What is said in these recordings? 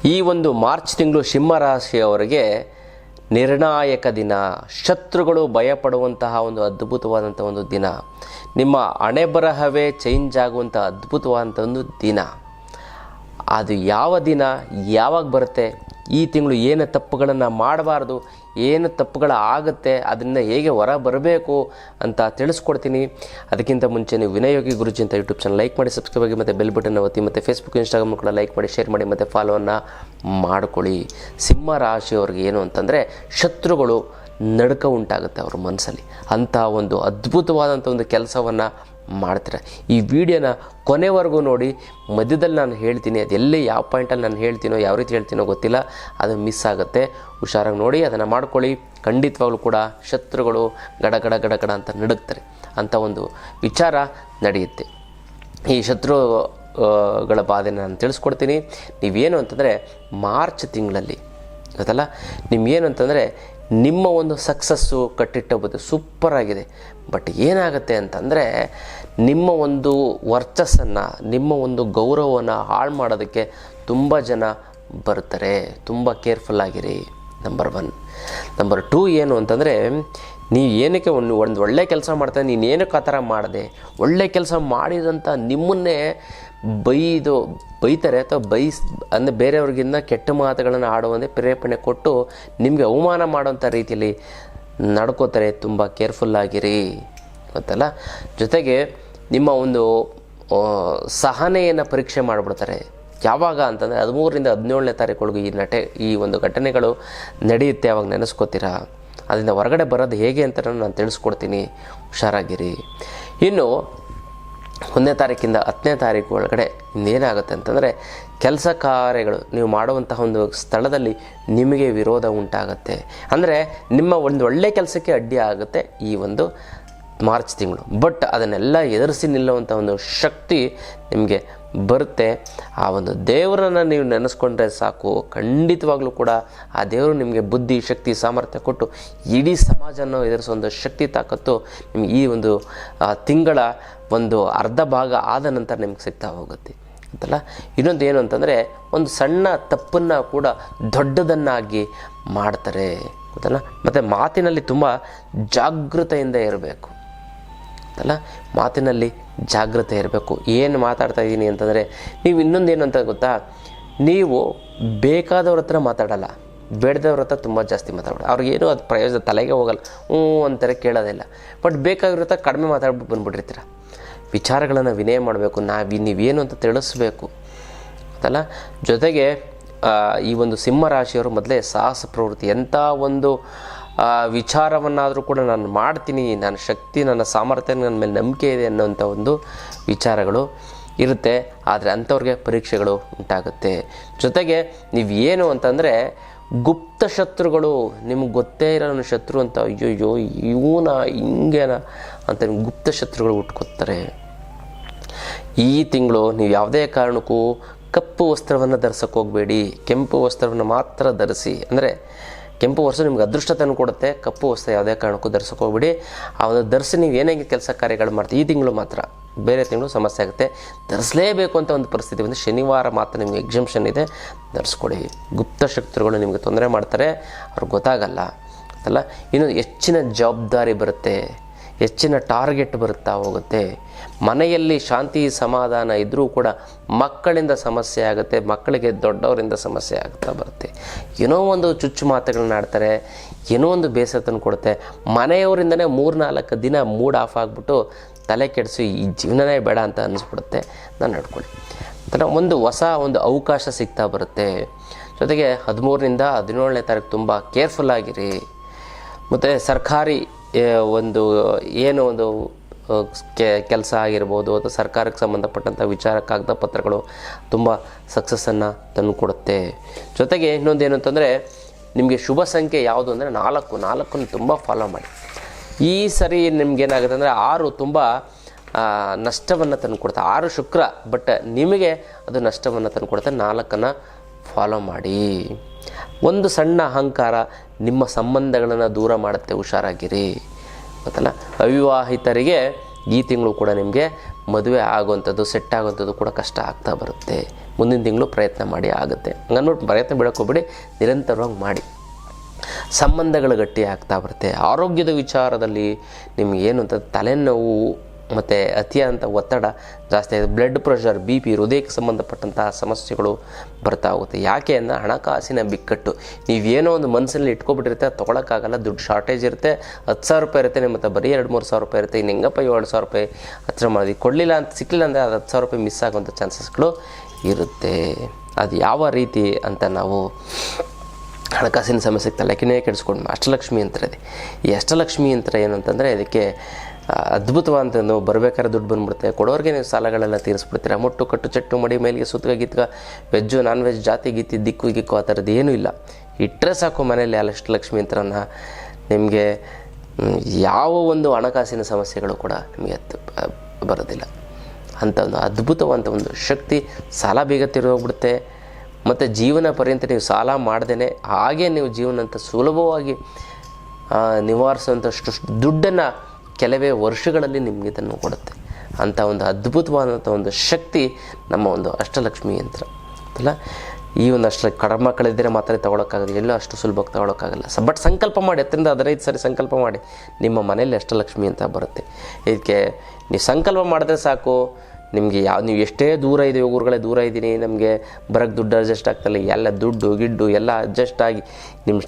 ಈ ಒಂದು ಮಾರ್ಚ್ ತಿಂಗಳು ಸಿಂಹ ರಾಶಿಯವರಿಗೆ ನಿರ್ಣಾಯಕ ದಿನ. ಶತ್ರುಗಳು ಭಯಪಡುವಂತಹ ಒಂದು ಅದ್ಭುತವಾದಂಥ ಒಂದು ದಿನ. ನಿಮ್ಮ ಹಣೆಬರಹವೇ ಚೇಂಜ್ ಆಗುವಂಥ ಅದ್ಭುತವಾದಂಥ ಒಂದು ದಿನ. ಅದು ಯಾವ ದಿನ, ಯಾವಾಗ ಬರುತ್ತೆ, ಈ ತಿಂಗಳು ಏನು ತಪ್ಪುಗಳನ್ನು ಮಾಡಬಾರ್ದು, ಏನು ಆಗುತ್ತೆ, ಅದನ್ನು ಹೇಗೆ ಹೊರ ಬರಬೇಕು ಅಂತ ತಿಳಿಸ್ಕೊಡ್ತೀನಿ. ಅದಕ್ಕಿಂತ ಮುಂಚೆ ನೀವು ವಿನಯೋಗಿ ಗುರುಜಿ ಅಂತ ಯೂಟ್ಯೂಬ್ ಚಾನಲ್ ಲೈಕ್ ಮಾಡಿ, ಸಬ್ಸ್ಕ್ರೈಬ್ ಆಗಿ, ಮತ್ತು ಬೆಲ್ ಬಟನ್ ಒತ್ತಿ, ಮತ್ತು ಫೇಸ್ಬುಕ್ ಇನ್ಸ್ಟಾಗ್ರಾಮ್ ಕೂಡ ಲೈಕ್ ಮಾಡಿ, ಶೇರ್ ಮಾಡಿ, ಮತ್ತು ಫಾಲೋವನ್ನು ಮಾಡ್ಕೊಳ್ಳಿ. ಸಿಂಹ ರಾಶಿಯವ್ರಿಗೆ ಏನು ಅಂತಂದರೆ ಶತ್ರುಗಳು ನಡುಕ ಉಂಟಾಗುತ್ತೆ ಅವ್ರ ಮನಸ್ಸಲ್ಲಿ. ಅಂಥ ಒಂದು ಅದ್ಭುತವಾದಂಥ ಒಂದು ಕೆಲಸವನ್ನು ಮಾಡ್ತಾರೆ. ಈ ವಿಡಿಯೋನ ಕೊನೆವರೆಗೂ ನೋಡಿ. ಮಧ್ಯದಲ್ಲಿ ನಾನು ಹೇಳ್ತೀನಿ, ಅದು ಎಲ್ಲಿ ಯಾವ ಪಾಯಿಂಟಲ್ಲಿ ನಾನು ಹೇಳ್ತೀನೋ, ಯಾವ ರೀತಿ ಹೇಳ್ತೀನೋ ಗೊತ್ತಿಲ್ಲ, ಅದು ಮಿಸ್ ಆಗುತ್ತೆ. ಹುಷಾರಾಗಿ ನೋಡಿ, ಅದನ್ನು ಮಾಡ್ಕೊಳ್ಳಿ. ಖಂಡಿತವಾಗ್ಲೂ ಕೂಡ ಶತ್ರುಗಳು ಗಡ ಅಂತ ನಡುಗ್ತಾರೆ. ಅಂಥ ಒಂದು ವಿಚಾರ ನಡೆಯುತ್ತೆ. ಈ ಶತ್ರುಗಳ ಬಾಧೆನ ನಾನು ತಿಳಿಸ್ಕೊಡ್ತೀನಿ. ನೀವೇನು ಅಂತಂದರೆ ಮಾರ್ಚ್ ತಿಂಗಳಲ್ಲಿ ಗೊತ್ತಲ್ಲ, ನಿಮ್ಗೇನು ಅಂತಂದರೆ ನಿಮ್ಮ ಒಂದು ಸಕ್ಸಸ್ಸು ಕಟ್ಟಿಟ್ಟಬೋದು ಸೂಪರಾಗಿದೆ. ಬಟ್ ಏನಾಗುತ್ತೆ ಅಂತಂದರೆ ನಿಮ್ಮ ಒಂದು ವರ್ಚಸ್ಸನ್ನು, ನಿಮ್ಮ ಒಂದು ಗೌರವವನ್ನು ಹಾಳು ಮಾಡೋದಕ್ಕೆ ತುಂಬ ಜನ ಬರ್ತಾರೆ. ತುಂಬ ಕೇರ್ಫುಲ್ ಆಗಿರಿ. ನಂಬರ್ 1. ನಂಬರ್ 2 ಏನು ಅಂತಂದರೆ, ನೀವು ಏನಕ್ಕೆ ಒಂದು ಒಳ್ಳೆ ಕೆಲಸ ಮಾಡ್ತಾರೆ, ನೀನೇನಕ್ಕೆ ಆ ಥರ ಮಾಡಿದೆ, ಒಳ್ಳೆ ಕೆಲಸ ಮಾಡಿದಂಥ ನಿಮ್ಮನ್ನೇ ಬೈತಾರೆ ಅಥವಾ ಅಂದರೆ ಬೇರೆಯವ್ರಿಗಿಂತ ಕೆಟ್ಟ ಮಾತುಗಳನ್ನು ಆಡುವಂತೆ ಪ್ರೇರೇಪಣೆ ಕೊಟ್ಟು ನಿಮಗೆ ಅವಮಾನ ಮಾಡೋಂಥ ರೀತಿಯಲ್ಲಿ ನಡ್ಕೋತಾರೆ. ತುಂಬ ಕೇರ್ಫುಲ್ಲಾಗಿರಿ ಗೊತ್ತಲ್ಲ. ಜೊತೆಗೆ ನಿಮ್ಮ ಒಂದು ಸಹನೆಯನ್ನು ಪರೀಕ್ಷೆ ಮಾಡಿಬಿಡ್ತಾರೆ. ಯಾವಾಗ ಅಂತಂದರೆ 13ರಿಂದ 17ನೇ ತಾರೀಕೊಳಗೆ ಈ ಒಂದು ಘಟನೆಗಳು ನಡೆಯುತ್ತೆ. ಅವಾಗ ನೆನೆಸ್ಕೋತೀರಾ. ಅದರಿಂದ ಹೊರಗಡೆ ಬರೋದು ಹೇಗೆ ಅಂತ ನಾನು ತಿಳಿಸ್ಕೊಡ್ತೀನಿ. ಹುಷಾರಾಗಿರಿ. ಇನ್ನು 1ನೇ ತಾರೀಕಿಂದ 10ನೇ ತಾರೀಕು ಒಳಗಡೆ ಇನ್ನೇನಾಗುತ್ತೆ ಅಂತಂದರೆ, ಕೆಲಸ ಕಾರ್ಯಗಳು ನೀವು ಮಾಡುವಂತಹ ಒಂದು ಸ್ಥಳದಲ್ಲಿ ನಿಮಗೆ ವಿರೋಧ ಉಂಟಾಗುತ್ತೆ. ಅಂದರೆ ನಿಮ್ಮ ಒಂದು ಒಳ್ಳೆಯ ಕೆಲಸಕ್ಕೆ ಅಡ್ಡಿ ಆಗುತ್ತೆ ಈ ಒಂದು ಮಾರ್ಚ್ ತಿಂಗಳು. ಬಟ್ ಅದನ್ನೆಲ್ಲ ಎದುರಿಸಿ ನಿಲ್ಲುವಂಥ ಒಂದು ಶಕ್ತಿ ನಿಮಗೆ ಬರುತ್ತೆ. ಆ ಒಂದು ದೇವರನ್ನು ನೀವು ನೆನೆಸ್ಕೊಂಡ್ರೆ ಸಾಕು, ಖಂಡಿತವಾಗ್ಲೂ ಕೂಡ ಆ ದೇವರು ನಿಮಗೆ ಬುದ್ಧಿ, ಶಕ್ತಿ, ಸಾಮರ್ಥ್ಯ ಕೊಟ್ಟು ಇಡೀ ಸಮಾಜವನ್ನು ಎದುರಿಸೋ ಒಂದು ಶಕ್ತಿ, ತಾಕತ್ತು ನಿಮಗೆ ಈ ಒಂದು ತಿಂಗಳ ಒಂದು ಅರ್ಧ ಭಾಗ ಆದ ನಂತರ ನಿಮ್ಗೆ ಸಿಗ್ತಾ ಹೋಗುತ್ತೆ ಅಂತಲ್ಲ. ಇನ್ನೊಂದು ಏನು ಅಂತಂದರೆ, ಒಂದು ಸಣ್ಣ ತಪ್ಪನ್ನು ಕೂಡ ದೊಡ್ಡದನ್ನಾಗಿ ಮಾಡ್ತಾರೆ ಗೊತ್ತಲ್ಲ. ಮತ್ತು ಮಾತಿನಲ್ಲಿ ತುಂಬ ಜಾಗೃತೆಯಿಂದ ಇರಬೇಕು ಅಲ್ಲ. ಮಾತಿನಲ್ಲಿ ಜಾಗೃತೆ ಇರಬೇಕು. ಏನು ಮಾತಾಡ್ತಾ ಇದ್ದೀನಿ ಅಂತಂದರೆ, ನೀವು ಇನ್ನೊಂದೇನು ಅಂತ ಗೊತ್ತಾ, ನೀವು ಬೇಕಾದವ್ರ ಹತ್ರ ಮಾತಾಡಲ್ಲ, ಬೇಡದವ್ರ ಹತ್ರ ತುಂಬ ಜಾಸ್ತಿ ಮಾತಾಡೋದು. ಅವ್ರಿಗೇನು ಅದು ಪ್ರಯೋಜನ ತಲೆಗೆ ಹೋಗಲ್ಲ, ಅಂತಾರೆ, ಕೇಳೋದಿಲ್ಲ. ಬಟ್ ಬೇಕಾಗಿರೋ ಹತ್ರ ಕಡಿಮೆ ಮಾತಾಡ್ಬಿಟ್ಟು ಬಂದುಬಿಟ್ಟಿರ್ತೀರ. ವಿಚಾರಗಳನ್ನು ವಿನಯ ಮಾಡಬೇಕು. ನೀವೇನು ಅಂತ ತಿಳಿಸ್ಬೇಕು ಅಂತಲ್ಲ. ಜೊತೆಗೆ ಈ ಒಂದು ಸಿಂಹ ರಾಶಿಯವರು ಮೊದಲೇ ಸಾಹಸ ಪ್ರವೃತ್ತಿ. ಎಂಥ ಒಂದು ವಿಚಾರವನ್ನಾದರೂ ಕೂಡ ನಾನು ಮಾಡ್ತೀನಿ, ನನ್ನ ಶಕ್ತಿ, ನನ್ನ ಸಾಮರ್ಥ್ಯ, ನನ್ನ ಮೇಲೆ ನಂಬಿಕೆ ಇದೆ ಅನ್ನೋಂಥ ಒಂದು ವಿಚಾರಗಳು ಇರುತ್ತೆ. ಆದರೆ ಅಂಥವ್ರಿಗೆ ಪರೀಕ್ಷೆಗಳು ಉಂಟಾಗುತ್ತೆ. ಜೊತೆಗೆ ನೀವು ಏನು ಅಂತಂದರೆ, ಗುಪ್ತ ಶತ್ರುಗಳು, ನಿಮ್ಗೆ ಗೊತ್ತೇ ಇರೋ ಶತ್ರು ಅಂತ, ಅಯ್ಯೋ ಇವನ ಹಿಂಗೇನ ಅಂತ ಗುಪ್ತ ಶತ್ರುಗಳು ಹುಟ್ಕೊತಾರೆ. ಈ ತಿಂಗಳು ನೀವು ಯಾವುದೇ ಕಾರಣಕ್ಕೂ ಕಪ್ಪು ವಸ್ತ್ರವನ್ನು ಧರಿಸೋಕೆ ಹೋಗಬೇಡಿ. ಕೆಂಪು ವಸ್ತ್ರವನ್ನು ಮಾತ್ರ ಧರಿಸಿ. ಅಂದರೆ ಕೆಂಪು ವಸ್ತ್ರ ನಿಮ್ಗೆ ಅದೃಷ್ಟ ತಂದು ಕೊಡುತ್ತೆ. ಕಪ್ಪು ವಸ್ತ್ರ ಯಾವುದೇ ಕಾರಣಕ್ಕೂ ಧರಿಸೋಕೆ ಹೋಗ್ಬಿಡಿ. ಆ ಒಂದು ಧರಿಸಿ ನೀವು ಏನೇ ಕೆಲಸ ಕಾರ್ಯಗಳು ಮಾಡ್ತೀವಿ, ಈ ತಿಂಗಳು ಮಾತ್ರ, ಬೇರೆ ತಿಂಗಳು ಸಮಸ್ಯೆ ಆಗುತ್ತೆ. ಧರಿಸಲೇಬೇಕು ಅಂತ ಒಂದು ಪರಿಸ್ಥಿತಿ ಬಂದು ಶನಿವಾರ ಮಾತ್ರ ನಿಮಗೆ ಎಕ್ಸಾಮ್ಷನ್ ಇದೆ, ಧರಿಸ್ಕೊಡಿ. ಗುಪ್ತ ಶತ್ರುಗಳು ನಿಮಗೆ ತೊಂದರೆ ಮಾಡ್ತಾರೆ, ಅವ್ರಿಗೆ ಗೊತ್ತಾಗಲ್ಲ ಅಲ್ಲ. ಇನ್ನು ಹೆಚ್ಚಿನ ಜವಾಬ್ದಾರಿ ಬರುತ್ತೆ, ಹೆಚ್ಚಿನ ಟಾರ್ಗೆಟ್ ಬರುತ್ತಾ ಹೋಗುತ್ತೆ. ಮನೆಯಲ್ಲಿ ಶಾಂತಿ ಸಮಾಧಾನ ಇದ್ದರೂ ಕೂಡ ಮಕ್ಕಳಿಂದ ಸಮಸ್ಯೆ ಆಗುತ್ತೆ, ಮಕ್ಕಳಿಗೆ ದೊಡ್ಡವರಿಂದ ಸಮಸ್ಯೆ ಆಗ್ತಾ ಬರುತ್ತೆ. ಏನೋ ಒಂದು ಚುಚ್ಚು ಮಾತುಗಳನ್ನ ಆಡ್ತಾರೆ, ಏನೋ ಒಂದು ಬೇಸರ ತಂದು ಕೊಡುತ್ತೆ. ಮನೆಯವರಿಂದನೇ 3-4 ದಿನ ಮೂಡ್ ಆಫ್ ಆಗಿಬಿಟ್ಟು ತಲೆ ಕೆಡಿಸಿ ಈ ಜೀವನನೇ ಬೇಡ ಅಂತ ಅನ್ನಿಸ್ಬಿಡುತ್ತೆ. ನಾನು ನಡ್ಕೊಳ್ಳಿ ಅಂತ ಒಂದು ಹೊಸ ಒಂದು ಅವಕಾಶ ಸಿಗ್ತಾ ಬರುತ್ತೆ. ಜೊತೆಗೆ 13ರಿಂದ 17ನೇ ತಾರೀಕು ತುಂಬ ಕೇರ್ಫುಲ್ಲಾಗಿರಿ. ಮತ್ತು ಸರ್ಕಾರಿ ಒಂದು ಏನು ಒಂದು ಕೆಲಸ ಆಗಿರ್ಬೋದು ಅಥವಾ ಸರ್ಕಾರಕ್ಕೆ ಸಂಬಂಧಪಟ್ಟಂಥ ವಿಚಾರ ಕಾಗದ ಪತ್ರಗಳು ತುಂಬ ಸಕ್ಸಸ್ಸನ್ನು ತಂದು ಕೊಡುತ್ತೆ. ಜೊತೆಗೆ ಇನ್ನೊಂದೇನು ಅಂತಂದರೆ, ನಿಮಗೆ ಶುಭ ಸಂಖ್ಯೆ ಯಾವುದು ಅಂದರೆ 4 ತುಂಬ ಫಾಲೋ ಮಾಡಿ. ಈ ಸರಿ ನಿಮ್ಗೇನಾಗುತ್ತೆ ಅಂದರೆ 6 ತುಂಬ ನಷ್ಟವನ್ನು ತಂದು ಕೊಡುತ್ತೆ. 6 ಶುಕ್ರ, ಬಟ್ ನಿಮಗೆ ಅದು ನಷ್ಟವನ್ನು ತಂದು ಕೊಡುತ್ತೆ. 4 ಫಾಲೋ ಮಾಡಿ. ಒಂದು ಸಣ್ಣ ಅಹಂಕಾರ ನಿಮ್ಮ ಸಂಬಂಧಗಳನ್ನು ದೂರ ಮಾಡುತ್ತೆ. ಹುಷಾರಾಗಿರಿ ಗೊತ್ತಲ್ಲ. ಅವಿವಾಹಿತರಿಗೆ ಈ ತಿಂಗಳು ಕೂಡ ನಿಮಗೆ ಮದುವೆ ಆಗುವಂಥದ್ದು, ಸೆಟ್ ಆಗುವಂಥದ್ದು ಕೂಡ ಕಷ್ಟ ಆಗ್ತಾ ಬರುತ್ತೆ. ಮುಂದಿನ ತಿಂಗಳು ಪ್ರಯತ್ನ ಮಾಡಿ ಆಗುತ್ತೆ. ಹಂಗನ್ಬಿಟ್ಟು ಪ್ರಯತ್ನ ಬಿಡೋಕೆ ಹೋಗ್ಬಿಡಿ, ನಿರಂತರವಾಗಿ ಮಾಡಿ. ಸಂಬಂಧಗಳು ಗಟ್ಟಿ ಆಗ್ತಾ ಬರುತ್ತೆ. ಆರೋಗ್ಯದ ವಿಚಾರದಲ್ಲಿ ನಿಮಗೇನು ಅಂತ ತಲೆನೋವು ಮತ್ತು ಅತಿಯಾದಂಥ ಒತ್ತಡ ಜಾಸ್ತಿ ಆಗಿದೆ. ಬ್ಲಡ್ ಪ್ರೆಷರ್, BP, ಹೃದಯಕ್ಕೆ ಸಂಬಂಧಪಟ್ಟಂತಹ ಸಮಸ್ಯೆಗಳು ಬರ್ತಾ ಹೋಗುತ್ತೆ. ಯಾಕೆ ಅಂದರೆ ಹಣಕಾಸಿನ ಬಿಕ್ಕಟ್ಟು. ನೀವೇನೋ ಒಂದು ಮನಸ್ಸಲ್ಲಿ ಇಟ್ಕೊಬಿಟ್ಟಿರುತ್ತೆ, ಅದು ತೊಗೊಳಕ್ಕಾಗಲ್ಲ, ದುಡ್ಡು ಶಾರ್ಟೇಜ್ ಇರುತ್ತೆ. 10,000 ರೂಪಾಯಿ ಇರುತ್ತೆ, ನಿಮ್ಮ ಹತ್ರ ಬರೀ 2-3 ಸಾವಿರ ರೂಪಾಯಿ ಇರುತ್ತೆ. ಇನ್ನು ಹೆಂಗಪ್ಪ 7,000 ರೂಪಾಯಿ ಹತ್ರ ಮಾಡಿ ಕೊಡಲಿಲ್ಲ ಅಂತ ಸಿಕ್ಕಲಿಲ್ಲ ಅಂದರೆ ಅದು 10,000 ರೂಪಾಯಿ ಮಿಸ್ ಆಗುವಂಥ ಚಾನ್ಸಸ್ಗಳು ಇರುತ್ತೆ. ಅದು ಯಾವ ರೀತಿ ಅಂತ ನಾವು ಹಣಕಾಸಿನ ಸಮಸ್ಯೆಗೆ ತಲೆಕಿನೇ ಕೆಡಿಸ್ಕೊಂಡು ಅಷ್ಟಲಕ್ಷ್ಮಿ ಯಂತ್ರ ಇದೆ. ಈ ಅಷ್ಟಲಕ್ಷ್ಮಿ ಯಂತ್ರ ಏನು ಅಂತಂದರೆ ಇದಕ್ಕೆ ಅದ್ಭುತವಾದಂಥದ್ದು. ಬರಬೇಕಾದ್ರೆ ದುಡ್ಡು ಬಂದುಬಿಡುತ್ತೆ, ಕೊಡೋರಿಗೆ ನೀವು ಸಾಲಗಳೆಲ್ಲ ತೀರಿಸ್ಬಿಡ್ತೀರ. ಮುಟ್ಟು ಕಟ್ಟು ಚಟ್ಟು ಮಡಿ ಮೇಲಿಗೆ ಸುತ್ತಗ ಗಿತ್ಗ ವೆಜ್ಜು ನಾನ್ ವೆಜ್ ಜಾತಿ ಗೀತಿ ದಿಕ್ಕು ಗಿಕ್ಕು ಆ ಥರದ್ದು ಏನೂ ಇಲ್ಲ. ಇಟ್ಟರೆ ಸಾಕು ಮನೆಯಲ್ಲಿ ಅಷ್ಟಲಕ್ಷ್ಮಿ ಯಂತ್ರನ. ನಿಮಗೆ ಯಾವ ಒಂದು ಹಣಕಾಸಿನ ಸಮಸ್ಯೆಗಳು ಕೂಡ ನಿಮಗೆ ಬರೋದಿಲ್ಲ. ಅಂಥ ಒಂದು ಅದ್ಭುತವಾದಂಥ ಒಂದು ಶಕ್ತಿ. ಸಾಲ ಬೇಗ ತಿರುಗೋಗ್ಬಿಡುತ್ತೆ ಮತ್ತು ಜೀವನ ಪರ್ಯಂತ ನೀವು ಸಾಲ ಮಾಡ್ದೇ ಹಾಗೆ ನೀವು ಜೀವನ ಅಂತ ಸುಲಭವಾಗಿ ನಿವಾರಿಸುವಂಥಷ್ಟು ದುಡ್ಡನ್ನು ಕೆಲವೇ ವರ್ಷಗಳಲ್ಲಿ ನಿಮಗೆ ಇದನ್ನು ಕೊಡುತ್ತೆ. ಅಂಥ ಒಂದು ಅದ್ಭುತವಾದಂಥ ಒಂದು ಶಕ್ತಿ ನಮ್ಮ ಒಂದು ಅಷ್ಟಲಕ್ಷ್ಮಿ ಯಂತ್ರ ಅಲ್ಲ. ಈ ಒಂದು ಕಡಿಮೆ ಮಕ್ಕಳಿದ್ದರೆ ಮಾತ್ರ ತೊಗೊಳಕ್ಕಾಗೋದು, ಎಲ್ಲೋ ಅಷ್ಟು ಸುಲಭವಾಗಿ ತೊಗೊಳಕ್ಕಾಗಲ್ಲ. ಬಟ್ ಸಂಕಲ್ಪ ಮಾಡಿ, 10-15 ಸಾರಿ ಸಂಕಲ್ಪ ಮಾಡಿ, ನಿಮ್ಮ ಮನೆಯಲ್ಲಿ ಅಷ್ಟಲಕ್ಷ್ಮಿ ಅಂತ ಬರುತ್ತೆ. ಇದಕ್ಕೆ ನೀವು ಸಂಕಲ್ಪ ಮಾಡಿದ್ರೆ ಸಾಕು. ನಿಮಗೆ ನೀವು ಎಷ್ಟೇ ದೂರ ಇದೆ, ಊರುಗಳೇ ದೂರ ಇದ್ದೀನಿ, ನಮಗೆ ಬರೋಕ್ಕೆ ದುಡ್ಡು ಅಡ್ಜಸ್ಟ್ ಆಗ್ತಾಯಿಲ್ಲ, ಎಲ್ಲ ದುಡ್ಡು ಗಿಡ್ಡು ಎಲ್ಲ ಅಡ್ಜಸ್ಟ್ ಆಗಿ ನಿಮ್ಮ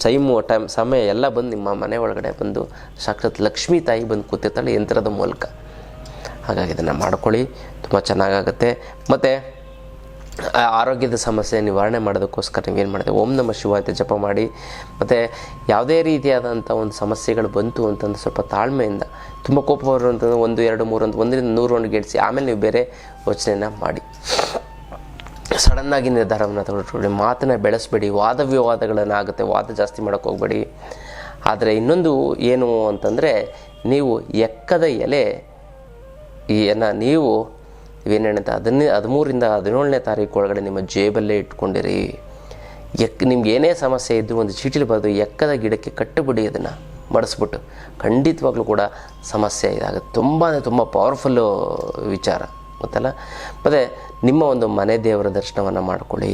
ಸಮಯ ಎಲ್ಲ ಬಂದು ನಿಮ್ಮ ಮನೆ ಒಳಗಡೆ ಬಂದು ಸಾಕ್ಷಾತ್ ಲಕ್ಷ್ಮೀ ತಾಯಿ ಬಂದು ಕೂತಿರ್ತಾಳೆ ಯಂತ್ರದ ಮೂಲಕ. ಹಾಗಾಗಿ ಇದನ್ನು ಮಾಡ್ಕೊಳ್ಳಿ, ತುಂಬ ಚೆನ್ನಾಗಾಗುತ್ತೆ. ಮತ್ತು ಆರೋಗ್ಯದ ಸಮಸ್ಯೆ ನಿವಾರಣೆ ಮಾಡೋದಕ್ಕೋಸ್ಕರ ನೀವೇನು ಮಾಡಿದೆ, ಓಂ ನಮಃ ಶಿವಾಯ ಅಂತ ಜಪ ಮಾಡಿ. ಮತ್ತು ಯಾವುದೇ ರೀತಿಯಾದಂಥ ಒಂದು ಸಮಸ್ಯೆಗಳು ಬಂತು ಅಂತಂದ್ರೆ ಸ್ವಲ್ಪ ತಾಳ್ಮೆಯಿಂದ, ತುಂಬ ಕೋಪ ಬರುವಂಥದ್ದು 1, 2, 3 ಅಂತ 1ರಿಂದ 100 ಗೆಡ್ಸಿ ಆಮೇಲೆ ನೀವು ಬೇರೆ ಯೋಚನೆಯನ್ನು ಮಾಡಿ. ಸಡನ್ನಾಗಿ ನಿರ್ಧಾರವನ್ನು ತಗೊಳ್ಳಿ, ಮಾತನ್ನು ಬೆಳೆಸಬೇಡಿ, ವಾದ ವಿವಾದಗಳನ್ನು ಆಗುತ್ತೆ, ವಾದ ಜಾಸ್ತಿ ಮಾಡೋಕ್ಕೆ ಹೋಗಬೇಡಿ. ಆದರೆ ಇನ್ನೊಂದು ಏನು ಅಂತಂದರೆ, ನೀವು ಎಕ್ಕದ ಎಲೆ ನೀವು ಇವೇನೇನಂತ 13ರಿಂದ 17ನೇ ತಾರೀಕು ಒಳಗಡೆ ನಿಮ್ಮ ಜೇಬಲ್ಲೇ ಇಟ್ಕೊಂಡಿರಿ. ನಿಮ್ಗೆ ಏನೇ ಸಮಸ್ಯೆ ಇದ್ದರೂ ಒಂದು ಚೀಟಿಲಿ ಬರೆದು ಎಕ್ಕದ ಗಿಡಕ್ಕೆ ಕಟ್ಟಿಬಿಡಿ, ಅದನ್ನು ಮಡಿಸ್ಬಿಟ್ಟು ಖಂಡಿತವಾಗ್ಲೂ ಕೂಡ ಸಮಸ್ಯೆ ಇದಾಗುತ್ತೆ. ತುಂಬ ಪವರ್ಫುಲ್ಲು ವಿಚಾರ ಗೊತ್ತಲ್ಲ. ಮತ್ತು ನಿಮ್ಮ ಒಂದು ಮನೆ ದೇವರ ದರ್ಶನವನ್ನು ಮಾಡ್ಕೊಳ್ಳಿ.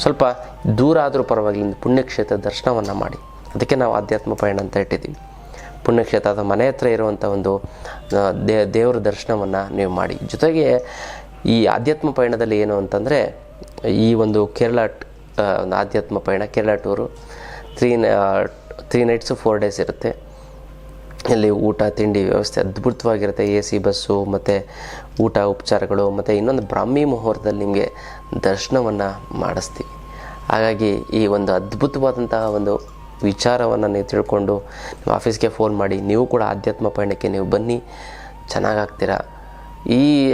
ಸ್ವಲ್ಪ ದೂರ ಆದರೂ ಪರವಾಗಿಲ್ಲ, ಪುಣ್ಯಕ್ಷೇತ್ರ ದರ್ಶನವನ್ನು ಮಾಡಿ. ಅದಕ್ಕೆ ನಾವು ಆಧ್ಯಾತ್ಮ ಪಯಣ ಅಂತ ಇಟ್ಟಿದ್ದೀವಿ. ಪುಣ್ಯಕ್ಷೇತ್ರ ಅಥವಾ ಮನೆ ಹತ್ರ ಇರುವಂಥ ಒಂದು ದೇವರ ದರ್ಶನವನ್ನು ನೀವು ಮಾಡಿ. ಜೊತೆಗೆ ಈ ಆಧ್ಯಾತ್ಮ ಪಯಣದಲ್ಲಿ ಏನು ಅಂತಂದರೆ, ಈ ಒಂದು ಕೇರಳ ಒಂದು ಆಧ್ಯಾತ್ಮ ಪಯಣ, ಕೇರಳ ಟೂರು 3 ನೈಟ್ಸು 4 ಡೇಸ್ ಇರುತ್ತೆ. ಇಲ್ಲಿ ಊಟ ತಿಂಡಿ ವ್ಯವಸ್ಥೆ ಅದ್ಭುತವಾಗಿರುತ್ತೆ. AC ಬಸ್ಸು ಮತ್ತು ಊಟ ಉಪಚಾರಗಳು, ಮತ್ತು ಇನ್ನೊಂದು ಬ್ರಾಹ್ಮಿ ಮುಹೂರ್ತದಲ್ಲಿ ನಿಮಗೆ ದರ್ಶನವನ್ನು ಮಾಡಿಸ್ತೀವಿ. ಹಾಗಾಗಿ ಈ ಒಂದು ಅದ್ಭುತವಾದಂತಹ ಒಂದು ವಿಚಾರವನ್ನು ನೀವು ತಿಳ್ಕೊಂಡು ನಿಮ್ಮ ಆಫೀಸ್ಗೆ ಫೋನ್ ಮಾಡಿ, ನೀವು ಕೂಡ ಆಧ್ಯಾತ್ಮ ಪಯಣಕ್ಕೆ ನೀವು ಬನ್ನಿ, ಚೆನ್ನಾಗಾಗ್ತೀರಾ.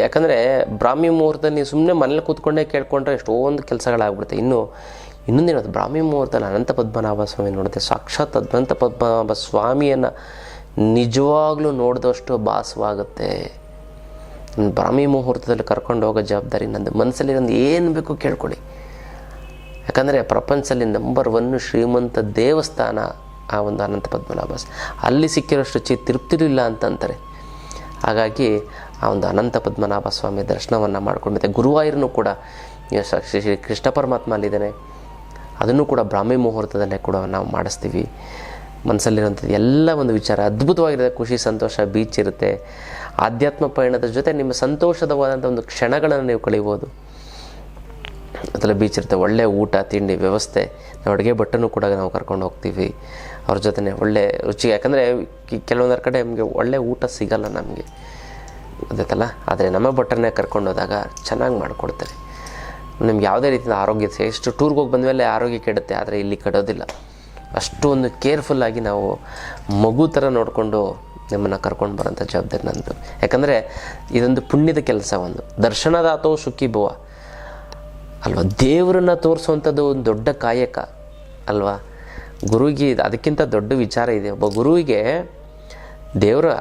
ಯಾಕಂದರೆ ಬ್ರಾಹ್ಮಿ ಮುಹೂರ್ತದಲ್ಲಿ ನೀವು ಸುಮ್ಮನೆ ಮನೇಲಿ ಕೂತ್ಕೊಂಡೇ ಕೇಳ್ಕೊಂಡ್ರೆ ಎಷ್ಟೊಂದು ಕೆಲಸಗಳಾಗ್ಬಿಡುತ್ತೆ. ಇನ್ನೊಂದೇನದು, ಬ್ರಾಹ್ಮಿ ಮುಹೂರ್ತದಲ್ಲಿ ಅನಂತ ಪದ್ಮನಾಭ ಸ್ವಾಮಿ ನೋಡುತ್ತೆ. ಸಾಕ್ಷಾತ್ ಅನಂತ ಪದ್ಮನಾಭ ಸ್ವಾಮಿಯನ್ನು ನಿಜವಾಗ್ಲೂ ನೋಡಿದಷ್ಟು ಭಾಸವಾಗುತ್ತೆ. ಬ್ರಾಹ್ಮಿ ಮುಹೂರ್ತದಲ್ಲಿ ಕರ್ಕೊಂಡು ಹೋಗೋ ಜವಾಬ್ದಾರಿ ನಂದು. ಮನಸ್ಸಲ್ಲಿ ನಂದು ಏನು ಬೇಕು ಕೇಳ್ಕೊಳ್ಳಿ. ಯಾಕಂದರೆ ಪ್ರಪಂಚದಲ್ಲಿ ನಂಬರ್ 1 ಶ್ರೀಮಂತ ದೇವಸ್ಥಾನ ಆ ಒಂದು ಅನಂತ ಪದ್ಮನಾಭ. ಅಲ್ಲಿ ಸಿಕ್ಕಿರೋಷ್ಟು ತೃಪ್ತಿಲಿಲ್ಲ ಅಂತಂತಾರೆ. ಹಾಗಾಗಿ ಆ ಒಂದು ಅನಂತ ಪದ್ಮನಾಭ ಸ್ವಾಮಿ ದರ್ಶನವನ್ನು ಮಾಡ್ಕೊಂಡು, ಮತ್ತು ಗುರುವಾಯೂರನ್ನು ಕೂಡ ಶ್ರೀ ಕೃಷ್ಣ ಪರಮಾತ್ಮ ಅಲ್ಲಿದ್ದಾನೆ, ಅದನ್ನು ಕೂಡ ಬ್ರಾಹ್ಮಿ ಮುಹೂರ್ತದಲ್ಲೇ ಕೂಡ ನಾವು ಮಾಡಿಸ್ತೀವಿ. ಮನಸ್ಸಲ್ಲಿರುವಂಥದ್ದು ಎಲ್ಲ ಒಂದು ವಿಚಾರ ಅದ್ಭುತವಾಗಿರುತ್ತೆ. ಖುಷಿ ಸಂತೋಷ ಬೀಚ್ ಇರುತ್ತೆ. ಆಧ್ಯಾತ್ಮ ಪಯಣದ ಜೊತೆ ನಿಮ್ಮ ಸಂತೋಷದವಾದಂಥ ಒಂದು ಕ್ಷಣಗಳನ್ನು ನೀವು ಕಳೀಬೋದು. ಅದೆಲ್ಲ ಬೀಚ್ ಇರುತ್ತೆ, ಒಳ್ಳೆ ಊಟ ತಿಂಡಿ ವ್ಯವಸ್ಥೆ, ನಾವು ಅಡುಗೆ ಭಟ್ಟನ್ನು ಕೂಡ ನಾವು ಕರ್ಕೊಂಡು ಹೋಗ್ತೀವಿ. ಅವ್ರ ಜೊತೆ ಒಳ್ಳೆ ರುಚಿ, ಯಾಕಂದರೆ ಕೆಲವೊಂದರ ಕಡೆ ನಮಗೆ ಒಳ್ಳೆ ಊಟ ಸಿಗಲ್ಲ ನಮಗೆ ಗೊತ್ತಲ್ಲ. ಆದರೆ ನಮ್ಮ ಭಟ್ಟರನ್ನೇ ಕರ್ಕೊಂಡು ಹೋದಾಗ ಚೆನ್ನಾಗಿ ಮಾಡಿಕೊಡ್ತಾರೆ. ನಿಮ್ಗೆ ಯಾವುದೇ ರೀತಿಯ ಆರೋಗ್ಯ, ಎಷ್ಟು ಟೂರ್ಗೆ ಹೋಗಿ ಬಂದಮೇಲೆ ಆರೋಗ್ಯ ಕೆಡುತ್ತೆ, ಆದರೆ ಇಲ್ಲಿ ಕೆಡೋದಿಲ್ಲ. ಅಷ್ಟು ಒಂದು ಕೇರ್ಫುಲ್ಲಾಗಿ ನಾವು ಮಗು ಥರ ನೋಡಿಕೊಂಡು ನಿಮ್ಮನ್ನು ಕರ್ಕೊಂಡು ಬರೋಂಥ ಜವಾಬ್ದಾರಿ ನಂದು. ಯಾಕಂದರೆ ಇದೊಂದು ಪುಣ್ಯದ ಕೆಲಸ. ಒಂದು ದರ್ಶನದಾತೋ ಸುಖಿ ಭವ ಅಲ್ವಾ. ದೇವರನ್ನು ತೋರಿಸುವಂಥದ್ದು ಒಂದು ದೊಡ್ಡ ಕಾಯಕ ಅಲ್ವಾ. ಗುರುವಿಗೆ ಅದಕ್ಕಿಂತ ದೊಡ್ಡ ವಿಚಾರ ಇದೆ. ಒಬ್ಬ ಗುರುವಿಗೆ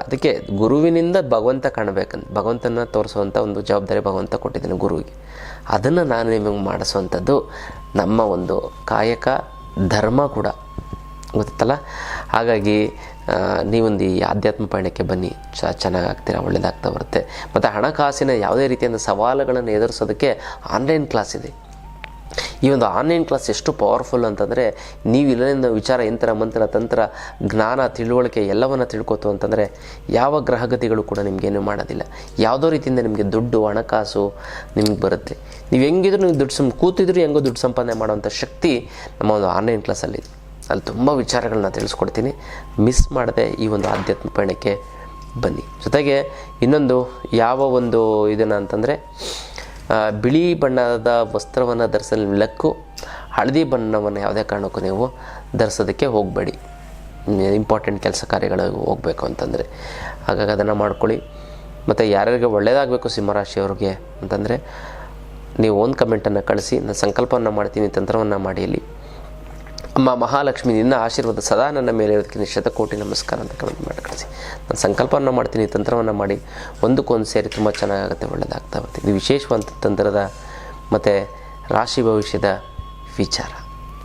ಅದಕ್ಕೆ ಗುರುವಿನಿಂದ ಭಗವಂತ ಕಾಣಬೇಕಂತ, ಭಗವಂತನ ತೋರಿಸುವಂಥ ಒಂದು ಜವಾಬ್ದಾರಿ ಭಗವಂತ ಕೊಟ್ಟಿದ್ದಾನೆ ಗುರುವಿಗೆ. ಅದನ್ನು ನಾನು ನಿಮಗೆ ಮಾಡಿಸುವಂಥದ್ದು ನಮ್ಮ ಒಂದು ಕಾಯಕ ಧರ್ಮ ಕೂಡ ಗೊತ್ತಲ್ಲ. ಹಾಗಾಗಿ ನೀವೊಂದು ಈ ಆಧ್ಯಾತ್ಮ ಪಯಣಕ್ಕೆ ಬನ್ನಿ, ಚೆನ್ನಾಗಾಗ್ತೀರಾ, ಒಳ್ಳೆಯದಾಗ್ತಾ ಬರುತ್ತೆ. ಮತ್ತು ಹಣಕಾಸಿನ ಯಾವುದೇ ರೀತಿಯಿಂದ ಸವಾಲುಗಳನ್ನು ಎದುರಿಸೋದಕ್ಕೆ ಆನ್ಲೈನ್ ಕ್ಲಾಸ್ ಇದೆ. ಈ ಒಂದು ಆನ್ಲೈನ್ ಕ್ಲಾಸ್ ಎಷ್ಟು ಪವರ್ಫುಲ್ ಅಂತಂದರೆ, ನೀವು ಇಲ್ಲಿಂದ ವಿಚಾರ, ಯಂತ್ರ, ಮಂತ್ರ, ತಂತ್ರ, ಜ್ಞಾನ, ತಿಳುವಳಿಕೆ ಎಲ್ಲವನ್ನು ತಿಳ್ಕೊತು ಅಂತಂದರೆ ಯಾವ ಗ್ರಹಗತಿಗಳು ಕೂಡ ನಿಮಗೇನು ಮಾಡೋದಿಲ್ಲ. ಯಾವುದೋ ರೀತಿಯಿಂದ ನಿಮಗೆ ದುಡ್ಡು, ಹಣಕಾಸು ನಿಮ್ಗೆ ಬರುತ್ತೆ. ನೀವು ಹೆಂಗಿದ್ರು ನೀವು ಕೂತಿದ್ರು ಹೆಂಗೋ ದುಡ್ಡು ಸಂಪಾದನೆ ಮಾಡೋವಂಥ ಶಕ್ತಿ ನಮ್ಮ ಒಂದು ಆನ್ಲೈನ್ ಕ್ಲಾಸಲ್ಲಿ. ಅಲ್ಲಿ ತುಂಬ ವಿಚಾರಗಳನ್ನ ತಿಳಿಸ್ಕೊಡ್ತೀನಿ. ಮಿಸ್ ಮಾಡದೆ ಈ ಒಂದು ಆಧ್ಯಾತ್ಮ ಪಯಣಕ್ಕೆ ಬನ್ನಿ. ಜೊತೆಗೆ ಇನ್ನೊಂದು ಯಾವ ಒಂದು ಇದನ್ನು ಅಂತಂದರೆ, ಬಿಳಿ ಬಣ್ಣದ ವಸ್ತ್ರವನ್ನು ಧರಿಸಲು ಲಕ್ಕು, ಹಳದಿ ಬಣ್ಣವನ್ನು ಯಾವುದೇ ಕಾರಣಕ್ಕೂ ನೀವು ಧರಿಸೋದಕ್ಕೆ ಹೋಗಬೇಡಿ, ಇಂಪಾರ್ಟೆಂಟ್ ಕೆಲಸ ಕಾರ್ಯಗಳಿಗೆ ಹೋಗಬೇಕು ಅಂತಂದರೆ. ಹಾಗಾಗಿ ಅದನ್ನು ಮಾಡ್ಕೊಳ್ಳಿ. ಮತ್ತು ಯಾರ್ಯಾರಿಗೆ ಒಳ್ಳೆಯದಾಗಬೇಕು ಸಿಂಹರಾಶಿಯವ್ರಿಗೆ ಅಂತಂದರೆ, ನೀವು ಒಂದು ಕಮೆಂಟನ್ನು ಕಳಿಸಿ, ನಾನು ಸಂಕಲ್ಪವನ್ನು ಮಾಡ್ತೀನಿ, ತಂತ್ರವನ್ನು ಮಾಡಿ. ಇಲ್ಲಿ ಅಮ್ಮ ಮಹಾಲಕ್ಷ್ಮಿ ನಿನ್ನ ಆಶೀರ್ವಾದ ಸದಾ ನನ್ನ ಮೇಲೆ ಇರೋದಕ್ಕೆ ಶತಕೋಟಿ ನಮಸ್ಕಾರ ಅಂತ ಕಮೆಂಟ್ ಮಾಡಿ ಕಳಿಸಿ. ನಾನು ಸಂಕಲ್ಪವನ್ನು ಮಾಡ್ತೀನಿ, ತಂತ್ರವನ್ನು ಮಾಡಿ, ಒಂದಕ್ಕೊಂದು ಸೇರಿ ತುಂಬ ಚೆನ್ನಾಗಾಗುತ್ತೆ, ಒಳ್ಳೆಯದಾಗ್ತಾ ಬರುತ್ತೆ. ಇದು ವಿಶೇಷವಾದ ತಂತ್ರದ ಮತ್ತು ರಾಶಿ ಭವಿಷ್ಯದ ವಿಚಾರ.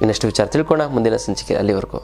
ಇನ್ನಷ್ಟು ವಿಚಾರ ತಿಳ್ಕೊಳ್ಳೋಣ ಮುಂದಿನ ಸಂಚಿಕೆ. ಅಲ್ಲಿವರೆಗೂ